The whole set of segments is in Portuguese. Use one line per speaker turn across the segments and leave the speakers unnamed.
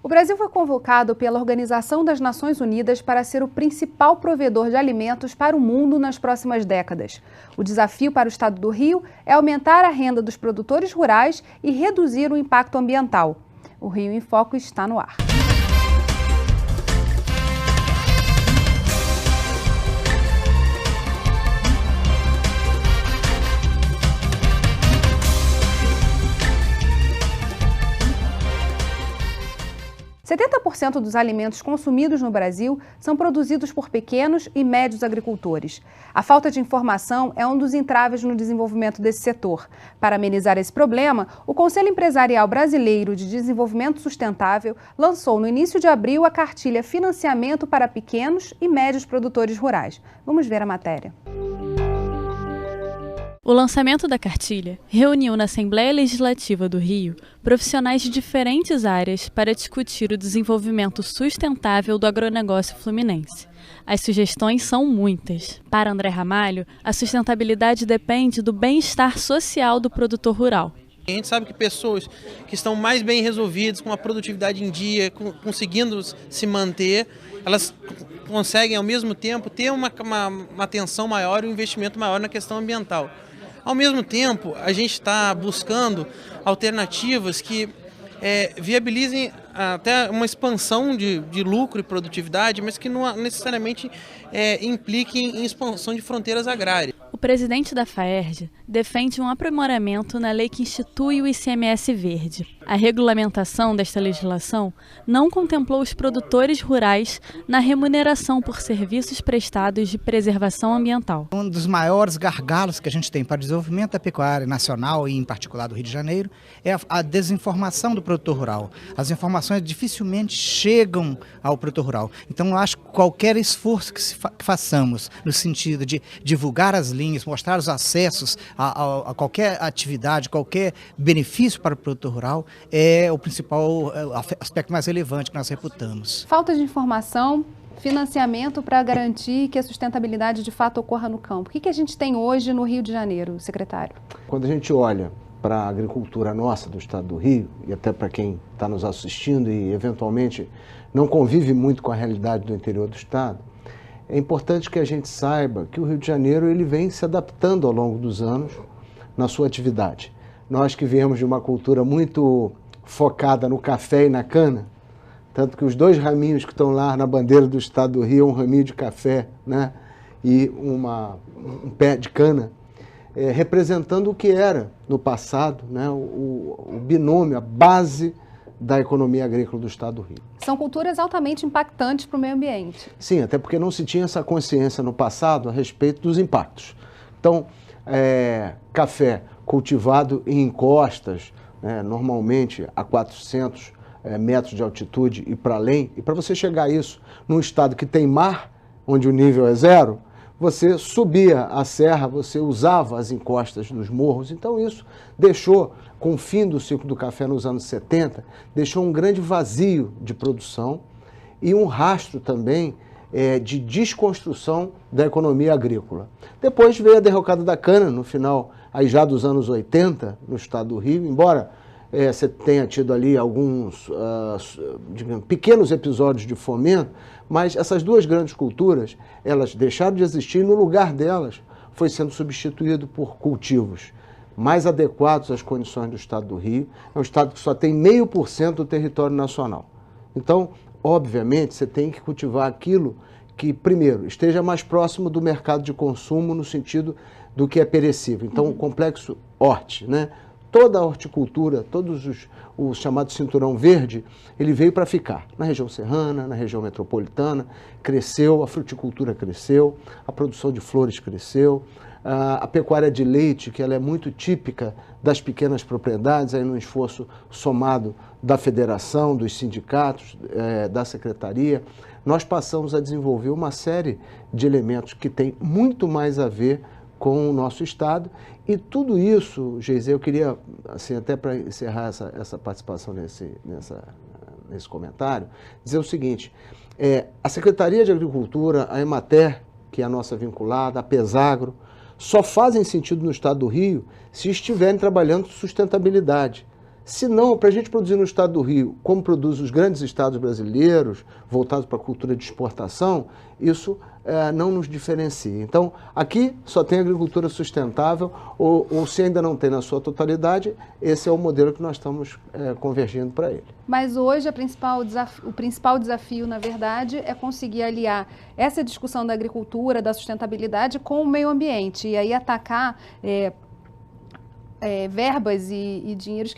O Brasil foi convocado pela Organização das Nações Unidas para ser o principal provedor de alimentos para o mundo nas próximas décadas. O desafio para o estado do Rio é aumentar a renda dos produtores rurais e reduzir o impacto ambiental. O Rio em Foco está no ar. – 70% dos alimentos consumidos no Brasil são produzidos por pequenos e médios agricultores. A falta de informação é um dos entraves no desenvolvimento desse setor. Para amenizar esse problema, o Conselho Empresarial Brasileiro de Desenvolvimento Sustentável lançou no início de abril a cartilha Financiamento para Pequenos e Médios Produtores Rurais. Vamos ver a matéria.
O lançamento da cartilha reuniu na Assembleia Legislativa do Rio profissionais de diferentes áreas para discutir o desenvolvimento sustentável do agronegócio fluminense. As sugestões são muitas. Para André Ramalho, a sustentabilidade depende do bem-estar social do produtor rural.
A gente sabe que pessoas que estão mais bem resolvidas, com a produtividade em dia, conseguindo se manter, elas conseguem ao mesmo tempo ter uma atenção maior e um investimento maior na questão ambiental. Ao mesmo tempo, a gente está buscando alternativas que viabilizem até uma expansão de lucro e produtividade, mas que não necessariamente impliquem em expansão de fronteiras agrárias.
O presidente da FAERJ defende um aprimoramento na lei que institui o ICMS verde. A regulamentação desta legislação não contemplou os produtores rurais na remuneração por serviços prestados de preservação ambiental.
Um dos maiores gargalos que a gente tem para o desenvolvimento da pecuária nacional e em particular do Rio de Janeiro é a desinformação do produtor rural. As informações dificilmente chegam ao produtor rural. Então eu acho que qualquer esforço que façamos no sentido de divulgar as linhas, mostrar os acessos a qualquer atividade, qualquer benefício para o produtor rural, é o principal aspecto mais relevante que nós reputamos.
Falta de informação, financiamento para garantir que a sustentabilidade de fato ocorra no campo. O que a gente tem hoje no Rio de Janeiro, secretário?
Quando a gente olha para a agricultura nossa do estado do Rio, e até para quem está nos assistindo e eventualmente não convive muito com a realidade do interior do estado, é importante que a gente saiba que o Rio de Janeiro ele vem se adaptando ao longo dos anos na sua atividade. Nós que viemos de uma cultura muito focada no café e na cana, tanto que os dois raminhos que estão lá na bandeira do estado do Rio é um raminho de café, né, e um pé de cana, representando o que era no passado, né, o binômio, a base da economia agrícola do estado do Rio.
São culturas altamente impactantes para o meio ambiente.
Sim, até porque não se tinha essa consciência no passado a respeito dos impactos. Então, café cultivado em encostas, né, normalmente a 400 metros de altitude e para além, e para você chegar a isso num estado que tem mar, onde o nível é zero, você subia a serra, você usava as encostas dos morros, então isso deixou, com o fim do ciclo do café nos anos 70, deixou um grande vazio de produção e um rastro também de desconstrução da economia agrícola. Depois veio a derrocada da cana, no final aí já dos anos 80, no estado do Rio, embora você tenha tido ali alguns digamos, pequenos episódios de fomento, mas essas duas grandes culturas, elas deixaram de existir e no lugar delas foi sendo substituído por cultivos mais adequados às condições do estado do Rio. É um estado que só tem 0,5% do território nacional. Então, obviamente, você tem que cultivar aquilo que, primeiro, esteja mais próximo do mercado de consumo no sentido do que é perecível. Então, o complexo horti, né? Toda a horticultura, o chamado cinturão verde, ele veio para ficar. Na região serrana, na região metropolitana, cresceu, a fruticultura cresceu, a produção de flores cresceu, a pecuária de leite, que ela é muito típica das pequenas propriedades, aí no esforço somado da federação, dos sindicatos, da secretaria, nós passamos a desenvolver uma série de elementos que tem muito mais a ver com o nosso estado. E tudo isso, Geise, eu queria, assim, até para encerrar essa participação nesse comentário, dizer o seguinte, a Secretaria de Agricultura, a Emater, que é a nossa vinculada, a Pesagro, só fazem sentido no estado do Rio se estiverem trabalhando sustentabilidade, Se não, para a gente produzir no estado do Rio, como produz os grandes estados brasileiros, voltados para a cultura de exportação, isso não nos diferencia. Então, aqui só tem agricultura sustentável, ou se ainda não tem na sua totalidade, esse é o modelo que nós estamos convergindo para ele.
Mas hoje o principal desafio, na verdade, é conseguir aliar essa discussão da agricultura, da sustentabilidade com o meio ambiente, e aí atacar verbas e dinheiros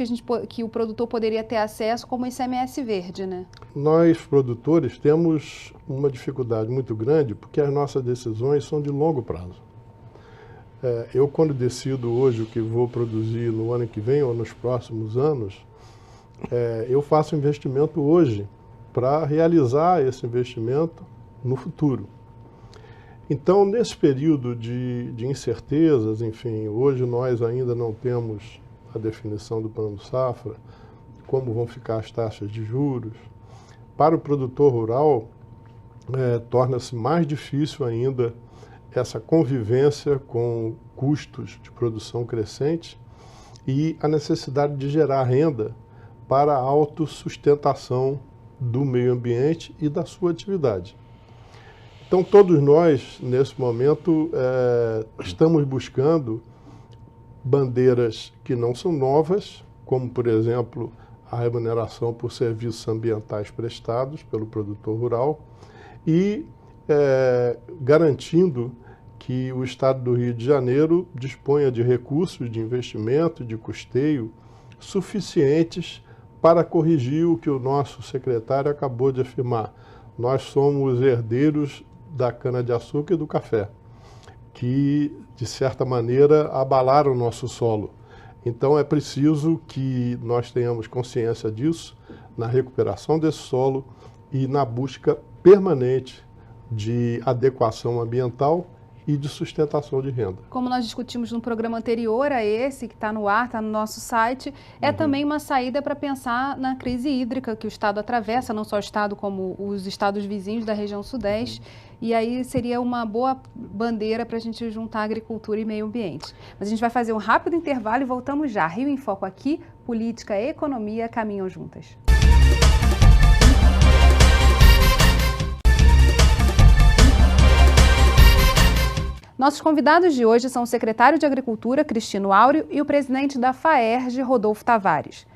que o produtor poderia ter acesso, como o ICMS verde, né?
Nós, produtores, temos uma dificuldade muito grande porque as nossas decisões são de longo prazo. Eu, quando decido hoje o que vou produzir no ano que vem ou nos próximos anos, eu faço investimento hoje para realizar esse investimento no futuro. Então, nesse período de incertezas, enfim, hoje nós ainda não temos a definição do plano safra, como vão ficar as taxas de juros. Para o produtor rural, torna-se mais difícil ainda essa convivência com custos de produção crescentes e a necessidade de gerar renda para a autossustentação do meio ambiente e da sua atividade. Então, todos nós, nesse momento, estamos buscando bandeiras que não são novas, como, por exemplo, a remuneração por serviços ambientais prestados pelo produtor rural e garantindo que o Estado do Rio de Janeiro disponha de recursos de investimento, de custeio, suficientes para corrigir o que o nosso secretário acabou de afirmar. Nós somos herdeiros da cana-de-açúcar e do café, que, de certa maneira, abalaram o nosso solo. Então, é preciso que nós tenhamos consciência disso, na recuperação desse solo e na busca permanente de adequação ambiental e de sustentação de renda.
Como nós discutimos no programa anterior a esse, que está no ar, está no nosso site, também uma saída para pensar na crise hídrica que o Estado atravessa, não só o Estado como os estados vizinhos da região Sudeste, e aí seria uma boa bandeira para a gente juntar agricultura e meio ambiente. Mas a gente vai fazer um rápido intervalo e voltamos já. Rio em Foco aqui, política e economia caminham juntas. Nossos convidados de hoje são o secretário de Agricultura, Cristino Áureo, e o presidente da FAERJ, Rodolfo Tavares.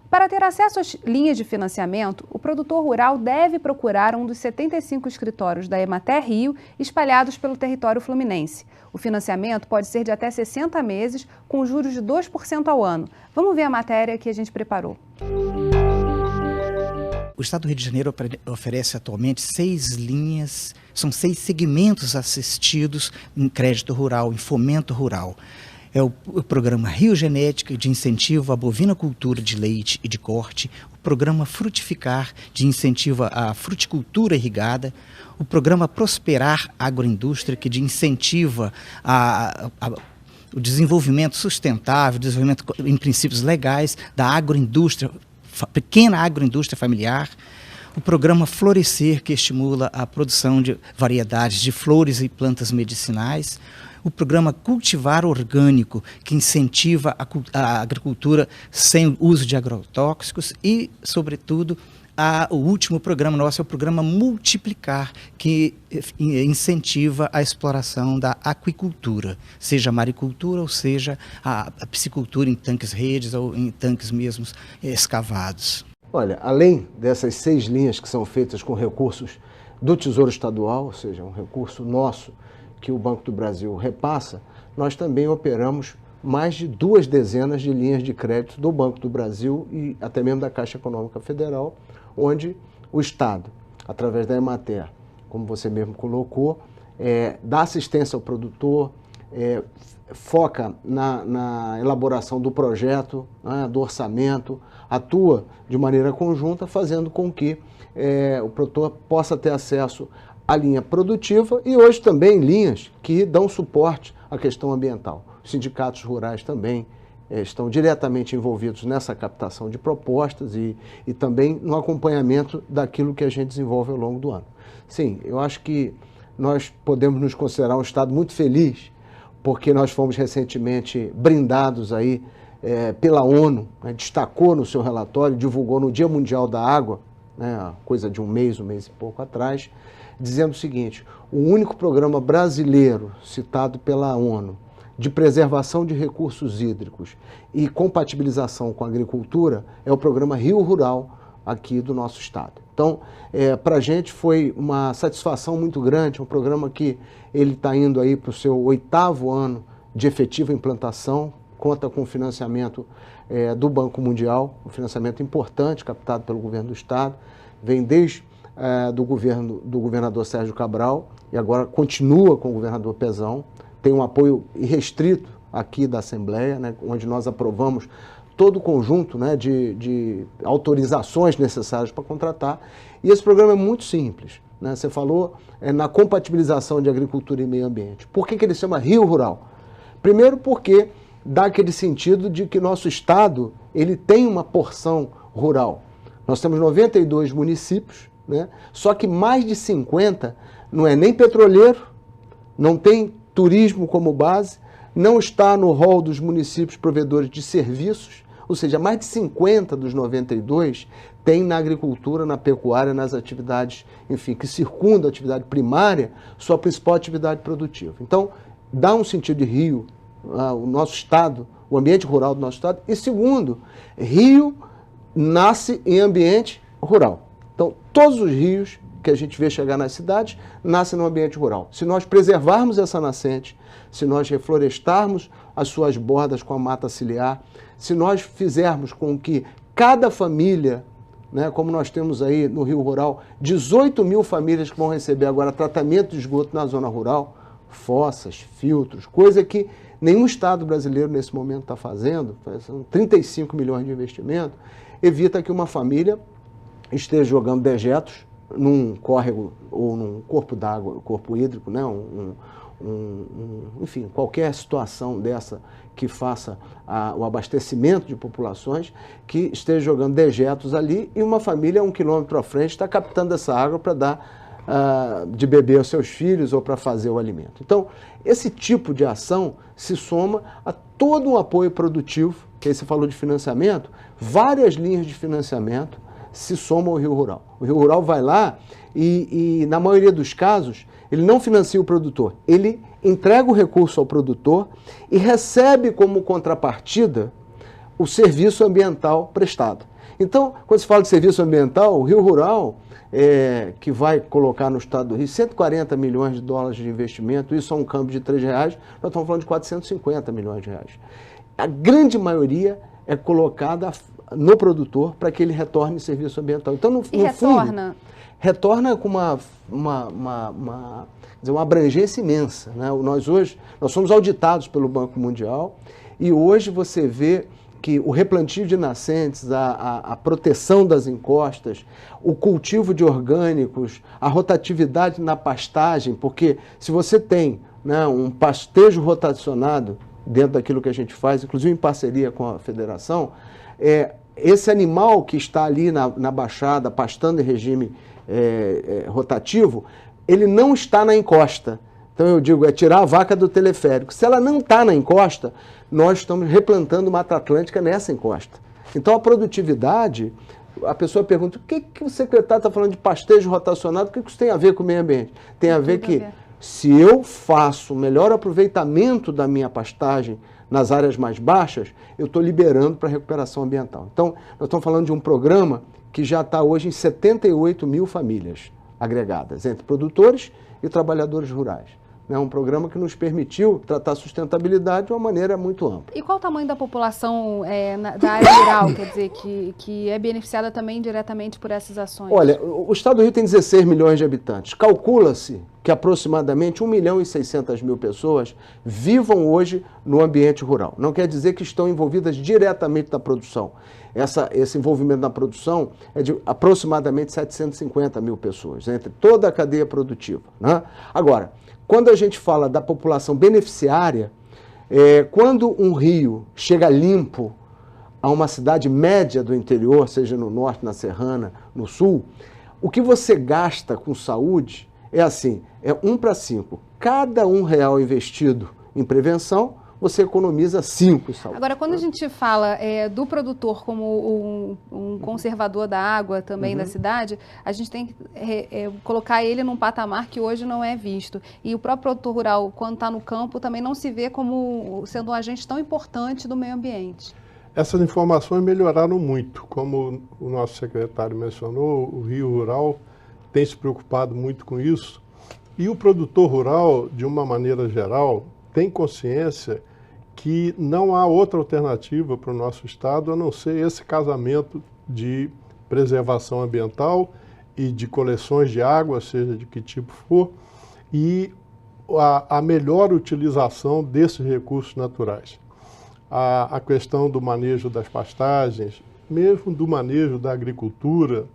Para ter acesso às linhas de financiamento, o produtor rural deve procurar um dos 75 escritórios da Emater Rio espalhados pelo território fluminense. O financiamento pode ser de até 60 meses, com juros de 2% ao ano. Vamos ver a matéria que a gente preparou.
O Estado do Rio de Janeiro oferece atualmente 6 linhas, são 6 segmentos assistidos em crédito rural, em fomento rural. É o programa Rio Genética, de incentivo à bovinocultura de leite e de corte, o programa Frutificar, de incentivo à fruticultura irrigada, o programa Prosperar Agroindústria, que de incentiva o desenvolvimento sustentável, desenvolvimento em princípios legais da agroindústria, pequena agroindústria familiar, o programa Florescer, que estimula a produção de variedades de flores e plantas medicinais, o programa Cultivar Orgânico, que incentiva a agricultura sem uso de agrotóxicos e, sobretudo, o último programa nosso é o programa Multiplicar, que incentiva a exploração da aquicultura, seja a maricultura ou seja a piscicultura em tanques-redes ou em tanques mesmos escavados.
Olha, além dessas 6 linhas que são feitas com recursos do Tesouro Estadual, ou seja, um recurso nosso que o Banco do Brasil repassa, nós também operamos mais de 2 dezenas de linhas de crédito do Banco do Brasil e até mesmo da Caixa Econômica Federal, onde o Estado, através da Emater, como você mesmo colocou, dá assistência ao produtor, foca na elaboração do projeto, do orçamento, atua de maneira conjunta, fazendo com que o produtor possa ter acesso à linha produtiva e hoje também linhas que dão suporte à questão ambiental. Os sindicatos rurais também estão diretamente envolvidos nessa captação de propostas e também no acompanhamento daquilo que a gente desenvolve ao longo do ano. Sim, eu acho que nós podemos nos considerar um Estado muito feliz, porque nós fomos recentemente brindados aí pela ONU, né, destacou no seu relatório, divulgou no Dia Mundial da Água, né, coisa de um mês e pouco atrás, dizendo o seguinte: o único programa brasileiro citado pela ONU de preservação de recursos hídricos e compatibilização com a agricultura é o programa Rio Rural aqui do nosso estado. Então, para a gente foi uma satisfação muito grande, um programa que ele está indo aí para o seu 8º ano de efetiva implantação, conta com financiamento do Banco Mundial, um financiamento importante captado pelo governo do estado, vem desde do governador Sérgio Cabral e agora continua com o governador Pezão. Tem um apoio irrestrito aqui da Assembleia, né, onde nós aprovamos todo o conjunto, né, de autorizações necessárias para contratar. E esse programa é muito simples, né? Você falou na compatibilização de agricultura e meio ambiente. Por que ele se chama Rio Rural? Primeiro porque dá aquele sentido de que nosso estado ele tem uma porção rural. Nós temos 92 municípios, né? Só que mais de 50 não é nem petroleiro, não tem turismo como base, não está no rol dos municípios provedores de serviços, ou seja, mais de 50 dos 92 tem na agricultura, na pecuária, nas atividades, enfim, que circundam a atividade primária, sua principal atividade produtiva. Então, dá um sentido de rio, o nosso estado, o ambiente rural do nosso estado, e segundo, rio nasce em ambiente rural. Então, todos os rios que a gente vê chegar nas cidades, nascem no ambiente rural. Se nós preservarmos essa nascente, se nós reflorestarmos as suas bordas com a mata ciliar, se nós fizermos com que cada família, né, como nós temos aí no Rio Rural, 18 mil famílias que vão receber agora tratamento de esgoto na zona rural, fossas, filtros, coisa que nenhum estado brasileiro nesse momento está fazendo, são 35 milhões de investimento, evita que uma família esteja jogando dejetos num córrego ou num corpo d'água, corpo hídrico, né? Enfim, qualquer situação dessa que faça o abastecimento de populações, que esteja jogando dejetos ali e uma família 1 quilômetro à frente está captando essa água para dar de beber aos seus filhos ou para fazer o alimento. Então, esse tipo de ação se soma a todo um apoio produtivo, que aí você falou de financiamento, várias linhas de financiamento se somam ao Rio Rural. O Rio Rural vai lá e, na maioria dos casos, ele não financia o produtor, ele entrega o recurso ao produtor e recebe como contrapartida o serviço ambiental prestado. Então, quando se fala de serviço ambiental, o Rio Rural, que vai colocar no estado do Rio 140 milhões de dólares de investimento, isso a um câmbio de R$3, nós estamos falando de 450 milhões de reais. A grande maioria é colocada no produtor para que ele retorne serviço ambiental. Então, no fundo, retorna com uma abrangência imensa, né? Nós somos auditados pelo Banco Mundial e hoje você vê que o replantio de nascentes, a proteção das encostas, o cultivo de orgânicos, a rotatividade na pastagem, porque se você tem, né, um pastejo rotacionado dentro daquilo que a gente faz, inclusive em parceria com a federação, esse animal que está ali na baixada, pastando em regime rotativo, ele não está na encosta. Então eu digo, é tirar a vaca do teleférico. Se ela não está na encosta, nós estamos replantando Mata Atlântica nessa encosta. Então a produtividade, a pessoa pergunta, o que o secretário está falando de pastejo rotacionado, o que isso tem a ver com o meio ambiente? Tem a ver que se eu faço o melhor aproveitamento da minha pastagem nas áreas mais baixas, eu estou liberando para a recuperação ambiental. Então, nós estamos falando de um programa que já está hoje em 78 mil famílias agregadas, entre produtores e trabalhadores rurais. É um programa que nos permitiu tratar a sustentabilidade de uma maneira muito ampla.
E qual o tamanho da população da área rural, quer dizer, que é beneficiada também diretamente por essas ações?
Olha, o estado do Rio tem 16 milhões de habitantes. Calcula-se que aproximadamente 1.600.000 pessoas vivam hoje no ambiente rural. Não quer dizer que estão envolvidas diretamente na produção. Esse envolvimento na produção é de aproximadamente 750 mil pessoas, entre toda a cadeia produtiva, né? Agora, quando a gente fala da população beneficiária, quando um rio chega limpo a uma cidade média do interior, seja no norte, na Serrana, no sul, o que você gasta com saúde é assim, é 1 para 5. Cada R$1 investido em prevenção, você economiza 5 saúde.
Agora, quando a gente fala do produtor como um conservador da água também da cidade, a gente tem que colocar ele num patamar que hoje não é visto. E o próprio produtor rural, quando está no campo, também não se vê como sendo um agente tão importante do meio ambiente.
Essas informações melhoraram muito. Como o nosso secretário mencionou, o Rio Rural tem se preocupado muito com isso. E o produtor rural, de uma maneira geral, tem consciência que não há outra alternativa para o nosso estado a não ser esse casamento de preservação ambiental e de coleções de água, seja de que tipo for, e a melhor utilização desses recursos naturais. A questão do manejo das pastagens, mesmo do manejo da agricultura,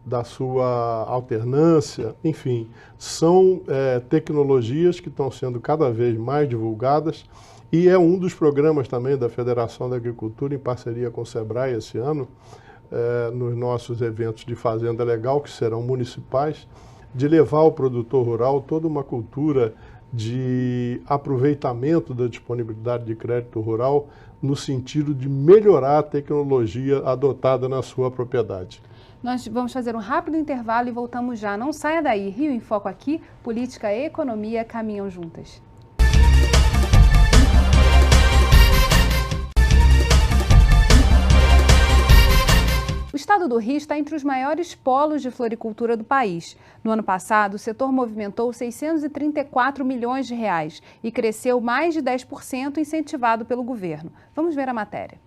da sua alternância, enfim, são tecnologias que estão sendo cada vez mais divulgadas e é um dos programas também da Federação da Agricultura, em parceria com o SEBRAE esse ano, nos nossos eventos de Fazenda Legal, que serão municipais, de levar ao produtor rural toda uma cultura de aproveitamento da disponibilidade de crédito rural no sentido de melhorar a tecnologia adotada na sua propriedade.
Nós vamos fazer um rápido intervalo e voltamos já. Não saia daí. Rio em Foco aqui, política e economia caminham juntas. O estado do Rio está entre os maiores polos de floricultura do país. No ano passado, o setor movimentou 634 milhões de reais e cresceu mais de 10% incentivado pelo governo. Vamos ver a matéria.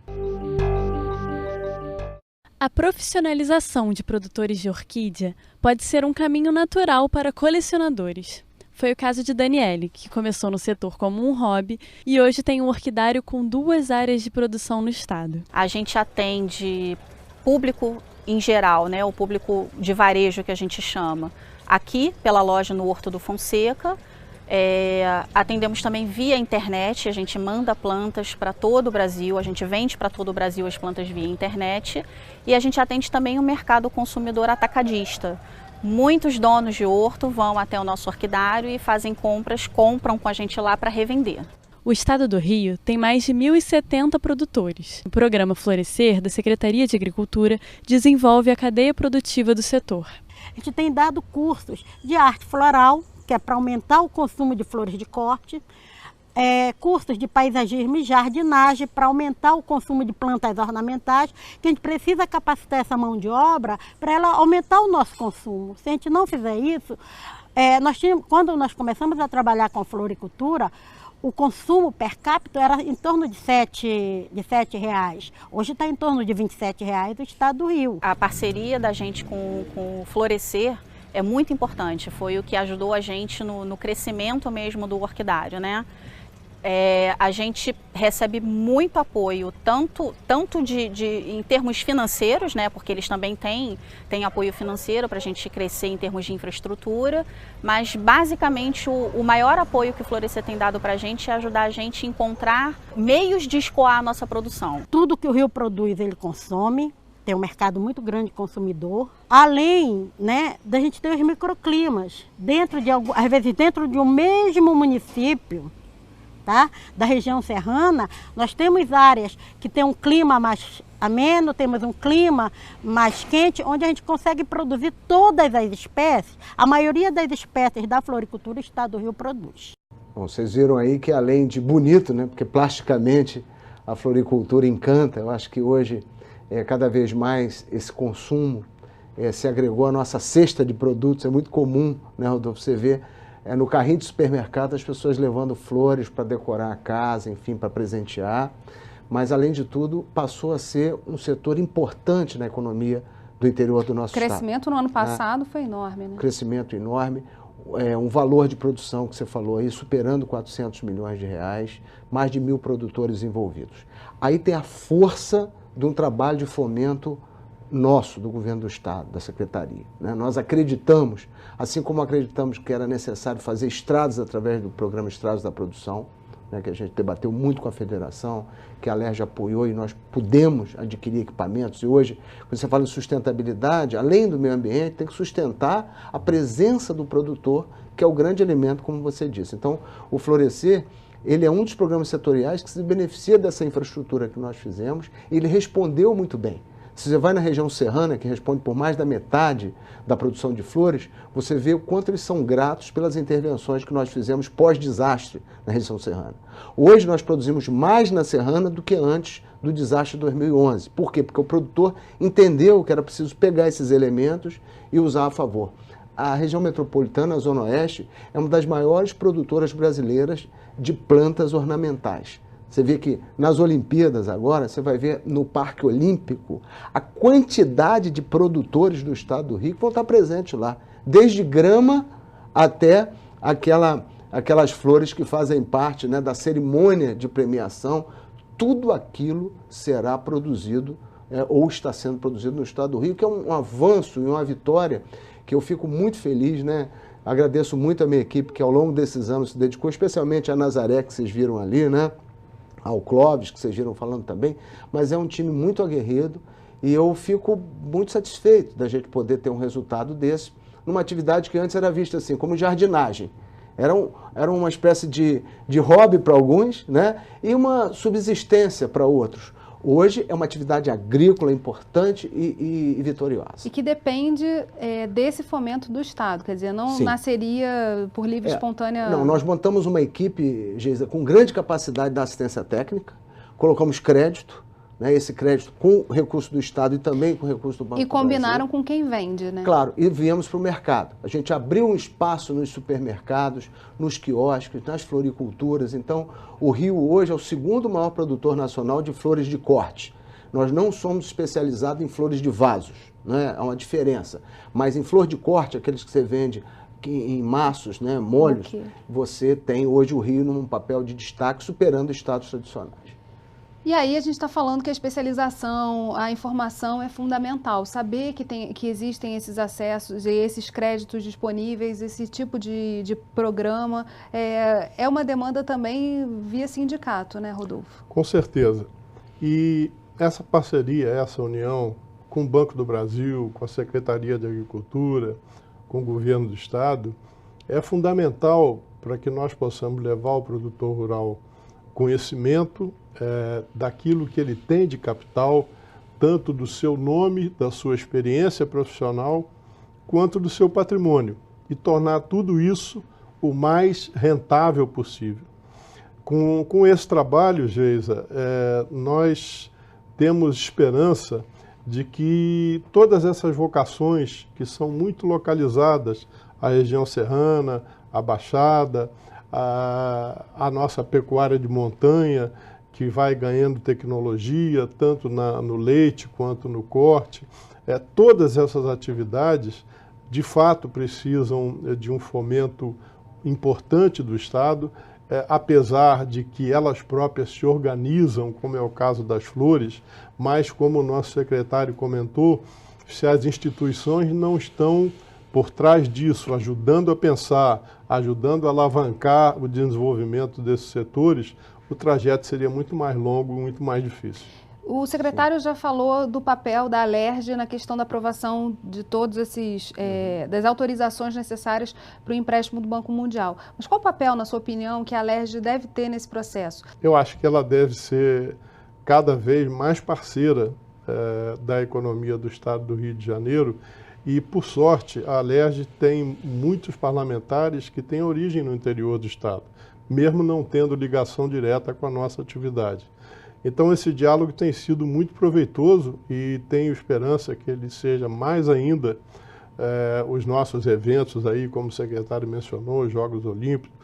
A profissionalização de produtores de orquídea pode ser um caminho natural para colecionadores. Foi o caso de Daniele, que começou no setor como um hobby e hoje tem um orquidário com 2 áreas de produção no estado.
A gente atende público em geral, né, o público de varejo que a gente chama, aqui pela loja no Horto do Fonseca. Atendemos também via internet, a gente manda plantas para todo o Brasil, a gente vende para todo o Brasil as plantas via internet e a gente atende também o mercado consumidor atacadista. Muitos donos de horto vão até o nosso orquidário e fazem compras, compram com a gente lá para revender.
O estado do Rio tem mais de 1.070 produtores. O programa Florescer, da Secretaria de Agricultura, desenvolve a cadeia produtiva do setor.
A gente tem dado cursos de arte floral, que é para aumentar o consumo de flores de corte, cursos de paisagismo e jardinagem para aumentar o consumo de plantas ornamentais, que a gente precisa capacitar essa mão de obra para ela aumentar o nosso consumo. Se a gente não fizer isso, quando nós começamos a trabalhar com a floricultura, o consumo per capita era em torno de R$7. Hoje está em torno de R$27 no estado do Rio.
A parceria da gente com o Florescer é muito importante, foi o que ajudou a gente no crescimento mesmo do orquidário, né? A gente recebe muito apoio, tanto em termos financeiros, né, porque eles também têm apoio financeiro para a gente crescer em termos de infraestrutura, mas basicamente o maior apoio que o Florescer tem dado para a gente é ajudar a gente a encontrar meios de escoar a nossa produção.
Tudo que o Rio produz, ele consome. Tem um mercado muito grande de consumidor, além, né, da gente ter os microclimas, às vezes dentro de um mesmo município, tá, da região serrana, nós temos áreas que tem um clima mais ameno, temos um clima mais quente, onde a gente consegue produzir todas as espécies, a maioria das espécies da floricultura o estado do Rio produz.
Bom, vocês viram aí que além de bonito, né, porque plasticamente a floricultura encanta, eu acho que hoje cada vez mais esse consumo se agregou à nossa cesta de produtos. É muito comum, né, Rodolfo, você vê no carrinho de supermercado as pessoas levando flores para decorar a casa, enfim, para presentear. Mas, além de tudo, passou a ser um setor importante na economia do interior do nosso estado.
O crescimento no ano passado foi enorme, né?
Crescimento enorme. Um valor de produção que você falou aí, superando R$400 milhões, mais de 1.000 produtores envolvidos. Aí tem a força de um trabalho de fomento nosso, do governo do estado, da secretaria, né? Nós acreditamos, assim como acreditamos que era necessário fazer estradas através do programa Estradas da Produção, né, que a gente debateu muito com a federação, que a Alerj apoiou e nós pudemos adquirir equipamentos. E hoje, quando você fala em sustentabilidade, além do meio ambiente, tem que sustentar a presença do produtor, que é o grande elemento, como você disse. Então, o Florescer ele é um dos programas setoriais que se beneficia dessa infraestrutura que nós fizemos e ele respondeu muito bem. Se você vai na região serrana, que responde por mais da metade da produção de flores, você vê o quanto eles são gratos pelas intervenções que nós fizemos pós-desastre na região serrana. Hoje nós produzimos mais na serrana do que antes do desastre de 2011. Por quê? Porque o produtor entendeu que era preciso pegar esses elementos e usar a favor. A região metropolitana, a Zona Oeste, é uma das maiores produtoras brasileiras de plantas ornamentais. Você vê que nas Olimpíadas agora, você vai ver no Parque Olímpico a quantidade de produtores do estado do Rio que vão estar presentes lá, desde grama até aquelas flores que fazem parte, né, da cerimônia de premiação. Tudo aquilo será produzido ou está sendo produzido no estado do Rio, que é um avanço e uma vitória que eu fico muito feliz, né? Agradeço muito a minha equipe que ao longo desses anos se dedicou, especialmente a Nazaré, que vocês viram ali, né? Ao Clóvis, que vocês viram falando também, mas é um time muito aguerrido e eu fico muito satisfeito da gente poder ter um resultado desse numa atividade que antes era vista assim, como jardinagem. Era uma espécie de hobby para alguns, né? E uma subsistência para outros. Hoje é uma atividade agrícola importante e vitoriosa.
E que depende desse fomento do Estado, quer dizer, não nasceria por livre e espontânea...
Não, nós montamos uma equipe, Geisa, com grande capacidade da assistência técnica, colocamos crédito, né, esse crédito com recurso do Estado e também com recurso do Banco do Brasil.
E combinaram com quem vende, né?
Claro, e viemos para o mercado. A gente abriu um espaço nos supermercados, nos quiosques, nas floriculturas. Então, o Rio hoje é o segundo maior produtor nacional de flores de corte. Nós não somos especializados em flores de vasos, né? Há uma diferença. Mas em flor de corte, aqueles que você vende em maços, né, molhos, você tem hoje o Rio num papel de destaque, superando estados tradicionais.
E aí a gente está falando que a especialização, a informação é fundamental. Saber que existem esses acessos e esses créditos disponíveis, esse tipo de programa, é uma demanda também via sindicato, né, Rodolfo?
Com certeza. E essa parceria, essa união com o Banco do Brasil, com a Secretaria de Agricultura, com o Governo do Estado, é fundamental para que nós possamos levar ao produtor rural conhecimento daquilo que ele tem de capital, tanto do seu nome, da sua experiência profissional, quanto do seu patrimônio, e tornar tudo isso o mais rentável possível. Com esse trabalho, Geisa, nós temos esperança de que todas essas vocações que são muito localizadas, a região serrana, a Baixada, a nossa pecuária de montanha, que vai ganhando tecnologia, tanto no leite quanto no corte. Todas essas atividades, de fato, precisam de um fomento importante do Estado, apesar de que elas próprias se organizam, como é o caso das flores, mas, como o nosso secretário comentou, se as instituições não estão por trás disso, ajudando a pensar, ajudando a alavancar o desenvolvimento desses setores, o trajeto seria muito mais longo, muito mais difícil.
O secretário já falou do papel da Alerj na questão da aprovação de todos esses, das autorizações necessárias para o empréstimo do Banco Mundial. Mas qual o papel, na sua opinião, que a Alerj deve ter nesse processo?
Eu acho que ela deve ser cada vez mais parceira da economia do Estado do Rio de Janeiro. E, por sorte, a Alerj tem muitos parlamentares que têm origem no interior do Estado, mesmo não tendo ligação direta com a nossa atividade. Então, esse diálogo tem sido muito proveitoso e tenho esperança que ele seja mais ainda. Os nossos eventos aí, como o secretário mencionou, os Jogos Olímpicos,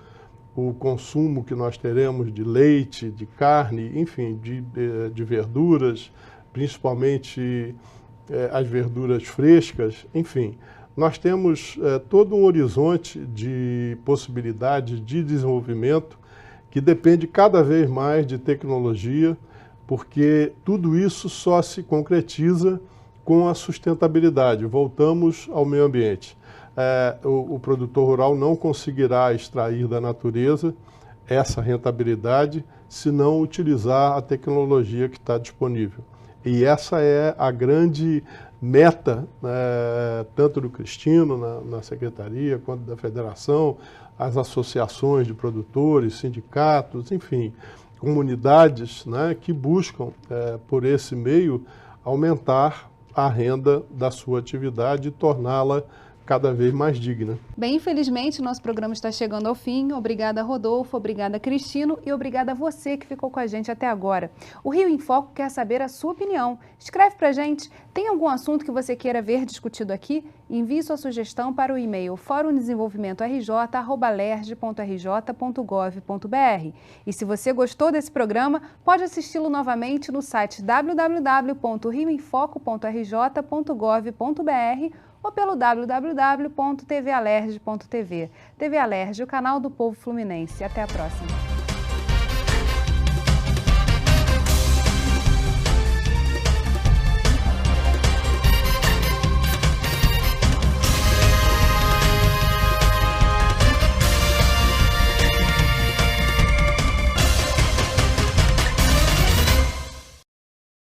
o consumo que nós teremos de leite, de carne, enfim, de verduras, principalmente as verduras frescas, enfim. Nós temos todo um horizonte de possibilidades de desenvolvimento que depende cada vez mais de tecnologia, porque tudo isso só se concretiza com a sustentabilidade. Voltamos ao meio ambiente. O produtor rural não conseguirá extrair da natureza essa rentabilidade se não utilizar a tecnologia que está disponível. E essa é a grande meta, tanto do Cristino, na secretaria, quanto da federação, as associações de produtores, sindicatos, enfim, comunidades, né, que buscam, por esse meio, aumentar a renda da sua atividade e torná-la cada vez mais digna.
Bem, infelizmente, nosso programa está chegando ao fim. Obrigada, Rodolfo, obrigada, Cristino, e obrigada a você que ficou com a gente até agora. O Rio em Foco quer saber a sua opinião. Escreve pra gente. Tem algum assunto que você queira ver discutido aqui? Envie sua sugestão para o e-mail forumdesenvolvimentorj@lerj.rj.gov.br. E se você gostou desse programa, pode assisti-lo novamente no site www.rioemfoco.rj.gov.br ou pelo www.tvalerj.tv. TV Alerj, o canal do povo fluminense. Até a próxima.